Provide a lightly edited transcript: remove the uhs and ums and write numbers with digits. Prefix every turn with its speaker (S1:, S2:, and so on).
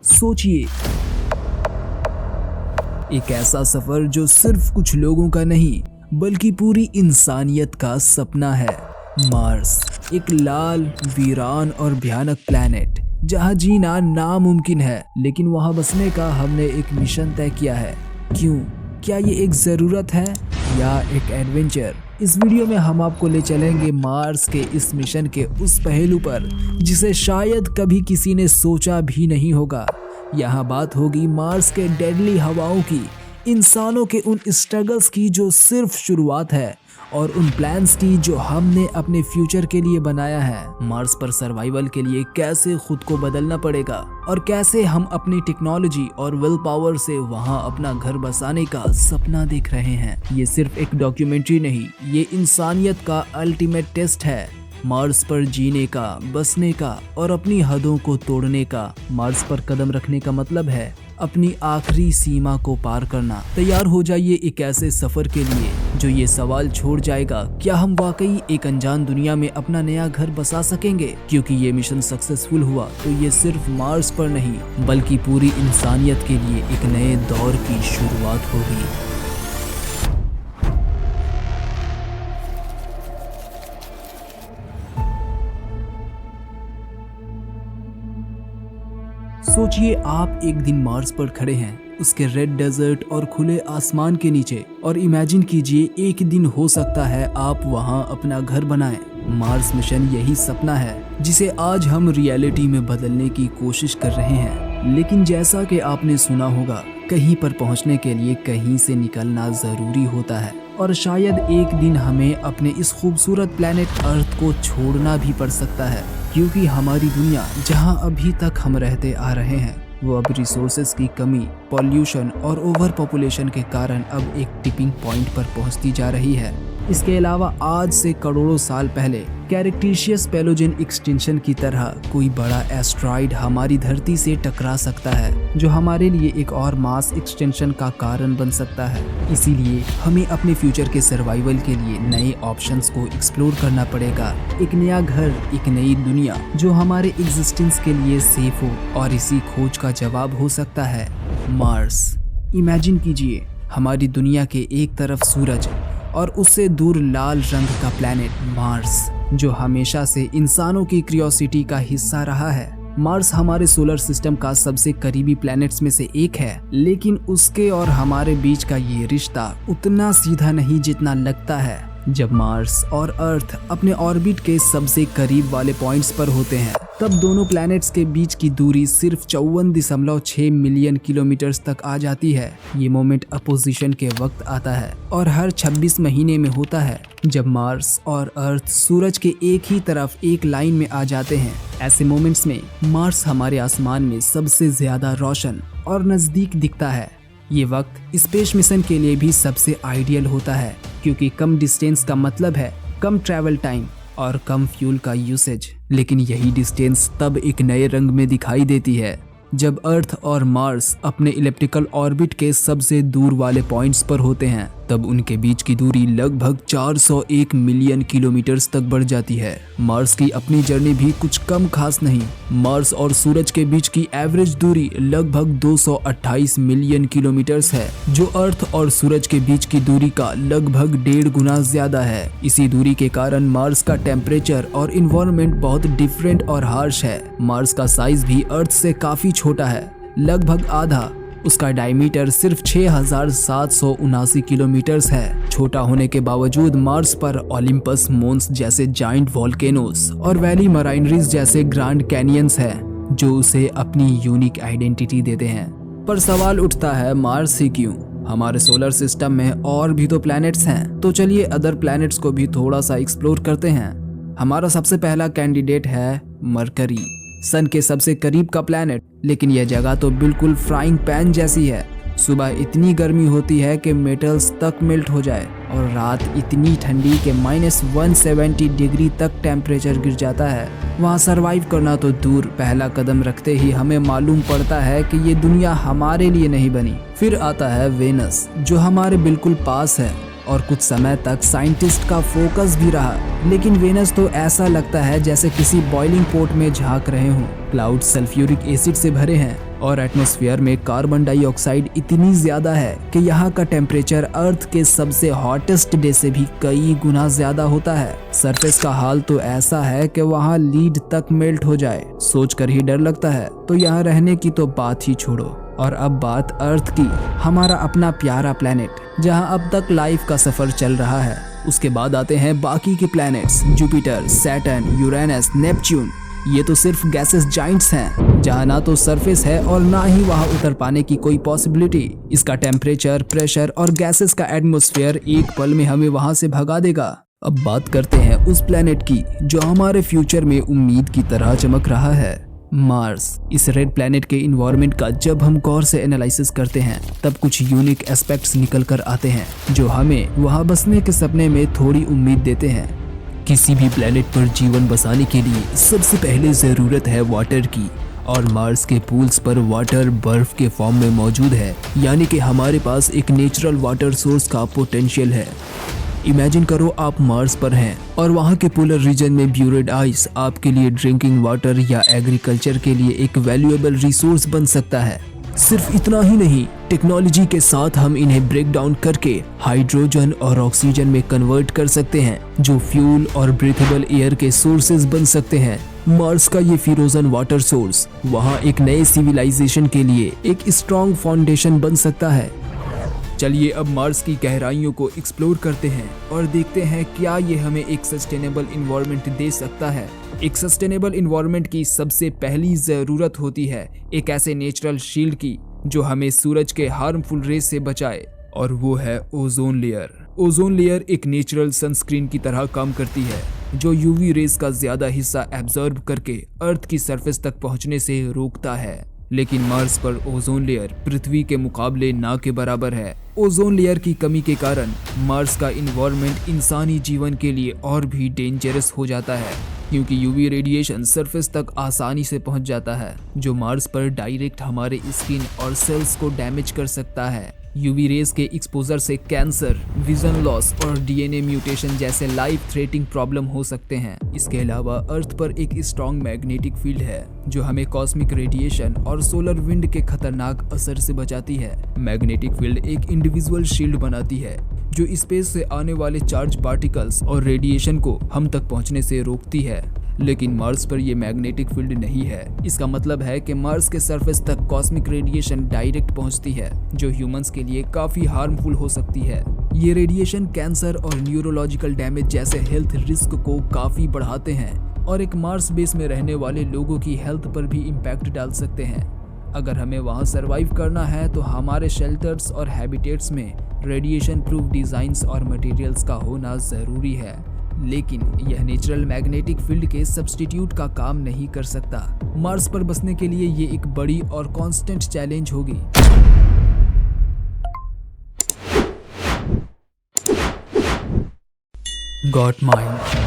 S1: सोचिए, एक ऐसा सफर जो सिर्फ कुछ लोगों का नहीं बल्कि पूरी इंसानियत का सपना है। मार्स, एक लाल, वीरान और भयानक प्लैनेट जहां जीना नामुमकिन है, लेकिन वहां बसने का हमने एक मिशन तय किया है। क्यों? क्या ये एक ज़रूरत है या एक एडवेंचर? इस वीडियो में हम आपको ले चलेंगे मार्स के इस मिशन के उस पहलू पर जिसे शायद कभी किसी ने सोचा भी नहीं होगा। यहाँ बात होगी मार्स के डेडली हवाओं की, इंसानों के उन स्ट्रगल्स की जो सिर्फ शुरुआत है, और उन प्लान्स की जो हमने अपने फ्यूचर के लिए बनाया है। मार्स पर सर्वाइवल के लिए कैसे खुद को बदलना पड़ेगा और कैसे हम अपनी टेक्नोलॉजी और विल पावर से वहां अपना घर बसाने का सपना देख रहे हैं। ये सिर्फ एक डॉक्यूमेंट्री नहीं, ये इंसानियत का अल्टीमेट टेस्ट है। मार्स पर जीने का, बसने का और अपनी हदों को तोड़ने का। मार्स पर कदम रखने का मतलब है अपनी आखिरी सीमा को पार करना। तैयार हो जाइए एक ऐसे सफर के लिए जो ये सवाल छोड़ जाएगा, क्या हम वाकई एक अनजान दुनिया में अपना नया घर बसा सकेंगे? क्योंकि ये मिशन सक्सेसफुल हुआ तो ये सिर्फ मार्स पर नहीं बल्कि पूरी इंसानियत के लिए एक नए दौर की शुरुआत होगी। सोचिए, आप एक दिन मार्स पर खड़े हैं, उसके रेड डेजर्ट और खुले आसमान के नीचे, और इमेजिन कीजिए एक दिन हो सकता है आप वहां अपना घर बनाएं। मार्स मिशन यही सपना है जिसे आज हम रियलिटी में बदलने की कोशिश कर रहे हैं। लेकिन जैसा कि आपने सुना होगा, कहीं पर पहुंचने के लिए कहीं से निकलना जरूरी होता है, और शायद एक दिन हमें अपने इस खूबसूरत प्लेनेट अर्थ को छोड़ना भी पड़ सकता है, क्योंकि हमारी दुनिया जहां अभी तक हम रहते आ रहे हैं वो अब रिसोर्सेज की कमी, पॉल्यूशन और ओवर पॉपुलेशन के कारण अब एक टिपिंग पॉइंट पर पहुंचती जा रही है। इसके अलावा आज से करोड़ों साल पहले कैरेक्टेशियस पैलोजेन एक्सटिंक्शन की तरह कोई बड़ा एस्ट्रॉइड हमारी धरती से टकरा सकता है, जो हमारे लिए एक और मास एक्सटेंशन का कारण बन सकता है। इसीलिए हमें अपने फ्यूचर के सर्वाइवल के लिए नए ऑप्शंस को एक्सप्लोर करना पड़ेगा। एक नया घर, एक नई दुनिया जो हमारे एग्जिस्टेंस के लिए सेफ हो, और इसी खोज का जवाब हो सकता है मार्स। इमेजिन कीजिए, हमारी दुनिया के एक तरफ सूरज और उससे दूर लाल रंग का प्लैनेट मार्स, जो हमेशा से इंसानों की क्यूरियोसिटी का हिस्सा रहा है। मार्स हमारे सोलर सिस्टम का सबसे करीबी प्लैनेट्स में से एक है, लेकिन उसके और हमारे बीच का ये रिश्ता उतना सीधा नहीं जितना लगता है। जब मार्स और अर्थ अपने ऑर्बिट के सबसे करीब वाले पॉइंट्स पर होते हैं, तब दोनों प्लैनेट्स के बीच की दूरी सिर्फ 54.6 मिलियन किलोमीटर्स तक आ जाती है। ये मोमेंट अपोजिशन के वक्त आता है और हर 26 महीने में होता है, जब मार्स और अर्थ सूरज के एक ही तरफ एक लाइन में आ जाते हैं। ऐसे मोमेंट्स में मार्स हमारे आसमान में सबसे ज्यादा रोशन और नजदीक दिखता है। ये वक्त स्पेस मिशन के लिए भी सबसे आइडियल होता है, क्योंकि कम डिस्टेंस का मतलब है कम ट्रैवल टाइम और कम फ्यूल का यूसेज। लेकिन यही डिस्टेंस तब एक नए रंग में दिखाई देती है जब अर्थ और मार्स अपने इलिप्टिकल ऑर्बिट के सबसे दूर वाले पॉइंट्स पर होते हैं। तब उनके बीच की दूरी लगभग 401 मिलियन किलोमीटर्स तक बढ़ जाती है। मार्स की अपनी जर्नी भी कुछ कम खास नहीं। मार्स और सूरज के बीच की एवरेज दूरी लगभग 228 मिलियन किलोमीटर्स है, जो अर्थ और सूरज के बीच की दूरी का लगभग 1.5 गुना ज्यादा है। इसी दूरी के कारण मार्स का टेम्परेचर और इन्वायरमेंट बहुत डिफरेंट और हार्श है। मार्स का साइज भी अर्थ से काफी छोटा है, लगभग आधा। उसका डायमीटर सिर्फ 6,779 किलोमीटर्स है। छोटा होने के बावजूद मार्स पर ओलिम्पस मोन्स जैसे जाइंट वॉल्केनोस और वैली मराइनरीज जैसे ग्रैंड कैनियंस हैं, जो उसे अपनी यूनिक आइडेंटिटी देते हैं। पर सवाल उठता है, मार्स ही क्यों? हमारे सोलर सिस्टम में और भी तो प्लैनेट्स हैं, तो चलिए अदर प्लैनेट्स को भी थोड़ा सा एक्सप्लोर करते हैं। हमारा सबसे पहला कैंडिडेट है मरकरी, सन के सबसे करीब का प्लैनेट। लेकिन यह जगह तो बिल्कुल फ्राइंग पैन जैसी है। सुबह इतनी गर्मी होती है कि मेटल्स तक मेल्ट हो जाए, और रात इतनी ठंडी कि -170 डिग्री तक टेम्परेचर गिर जाता है। वहाँ सरवाइव करना तो दूर, पहला कदम रखते ही हमें मालूम पड़ता है कि ये दुनिया हमारे लिए नहीं बनी। फिर आता है वेनस, जो हमारे बिल्कुल पास है। और कुछ समय तक साइंटिस्ट का फोकस भी रहा। लेकिन वेनस तो ऐसा लगता है जैसे किसी बॉइलिंग पॉट में झांक रहे हों। क्लाउड सल्फ्यूरिक एसिड से भरे हैं और एटमॉस्फेयर में कार्बन डाइऑक्साइड इतनी ज्यादा है कि यहाँ का टेम्परेचर अर्थ के सबसे हॉटेस्ट डे से भी कई गुना ज्यादा होता है। सरफेस का हाल तो ऐसा है कि वहाँ लीड तक मेल्ट हो जाए, सोचकर ही डर लगता है। तो यहाँ रहने की तो बात ही छोड़ो। और अब बात अर्थ की, हमारा अपना प्यारा प्लेनेट जहाँ अब तक लाइफ का सफर चल रहा है। उसके बाद आते हैं बाकी के planets, Jupiter, Saturn, Uranus, Neptune. ये तो सिर्फ गैसेस जाइंट्स हैं जहाँ ना तो सरफेस है और ना ही वहाँ उतर पाने की कोई पॉसिबिलिटी। इसका टेम्परेचर, प्रेशर और गैसेस का एटमॉस्फेयर एक पल में हमें वहाँ से भगा देगा। अब बात करते हैं उस प्लेनेट की जो हमारे फ्यूचर में उम्मीद की तरह चमक रहा है, मार्स। इस रेड प्लेनेट के इन्वायरमेंट का जब हम गौर से एनालिसिस करते हैं तब कुछ यूनिक एस्पेक्ट्स निकल कर आते हैं जो हमें वहाँ बसने के सपने में थोड़ी उम्मीद देते हैं। किसी भी प्लेनेट पर जीवन बसाने के लिए सबसे पहले ज़रूरत है वाटर की, और मार्स के पूल्स पर वाटर बर्फ के फॉर्म में मौजूद है, यानी कि हमारे पास एक नेचुरल वाटर सोर्स का पोटेंशियल है। इमेजिन करो आप मार्स पर हैं और वहाँ के पोलर रीजन में ब्यूरेड आइस आपके लिए ड्रिंकिंग वाटर या एग्रीकल्चर के लिए एक वैल्यूएबल रिसोर्स बन सकता है। सिर्फ इतना ही नहीं, टेक्नोलॉजी के साथ हम इन्हें ब्रेक डाउन करके हाइड्रोजन और ऑक्सीजन में कन्वर्ट कर सकते हैं जो फ्यूल और ब्रीथेबल एयर के सोर्सेज बन सकते हैं। मार्स का ये फ्रोजन वाटर सोर्स वहाँ एक नए सिविलाइजेशन के लिए एक स्ट्रॉन्ग फाउंडेशन बन सकता है। चलिए अब मार्स की गहराइयों को एक्सप्लोर करते हैं और देखते हैं क्या ये हमें एक सस्टेनेबल इन्वायरमेंट दे सकता है। एक सस्टेनेबल इन्वायरमेंट की सबसे पहली ज़रूरत होती है एक ऐसे नेचुरल शील्ड की जो हमें सूरज के हार्मफुल रेस से बचाए, और वो है ओजोन लेयर। ओजोन लेयर एक नेचुरल सनस्क्रीन की तरह काम करती है जो यूवी रेस का ज़्यादा हिस्सा एब्जॉर्ब करके अर्थ की सरफेस तक पहुंचने से रोकता है। लेकिन मार्स पर ओजोन लेयर पृथ्वी के मुकाबले ना के बराबर है। ओजोन लेयर की कमी के कारण मार्स का इन्वायरमेंट इंसानी जीवन के लिए और भी डेंजरस हो जाता है, क्योंकि यूवी रेडिएशन सरफेस तक आसानी से पहुंच जाता है जो मार्स पर डायरेक्ट हमारे स्किन और सेल्स को डैमेज कर सकता है। यूवी रेस के एक्सपोजर से कैंसर, विजन लॉस और डीएनए म्यूटेशन जैसे लाइफ थ्रेटिंग प्रॉब्लम हो सकते हैं। इसके अलावा अर्थ पर एक स्ट्रॉन्ग मैग्नेटिक फील्ड है जो हमें कॉस्मिक रेडिएशन और सोलर विंड के खतरनाक असर से बचाती है। मैग्नेटिक फील्ड एक इंडिविजुअल शील्ड बनाती है जो स्पेस से आने वाले चार्ज पार्टिकल्स और रेडिएशन को हम तक पहुंचने से रोकती है। लेकिन मार्स पर यह मैग्नेटिक फील्ड नहीं है। इसका मतलब है कि मार्स के सरफेस तक कॉस्मिक रेडिएशन डायरेक्ट पहुंचती है जो ह्यूमंस के लिए काफी हार्मफुल हो सकती है। ये रेडिएशन कैंसर और न्यूरोलॉजिकल डैमेज जैसे हेल्थ रिस्क को काफी बढ़ाते हैं और एक मार्स बेस में रहने वाले लोगों की हेल्थ पर भी इम्पैक्ट डाल सकते हैं। अगर हमें वहां सरवाइव करना है तो हमारे शेल्टर्स और हैबिटेट्स में रेडिएशन प्रूफ डिजाइंस और मटेरियल्स का होना जरूरी है। लेकिन यह नेचुरल मैग्नेटिक फील्ड के सब्स्टिट्यूट का काम नहीं कर सकता। मार्स पर बसने के लिए ये एक बड़ी और कांस्टेंट चैलेंज होगी। Got mind.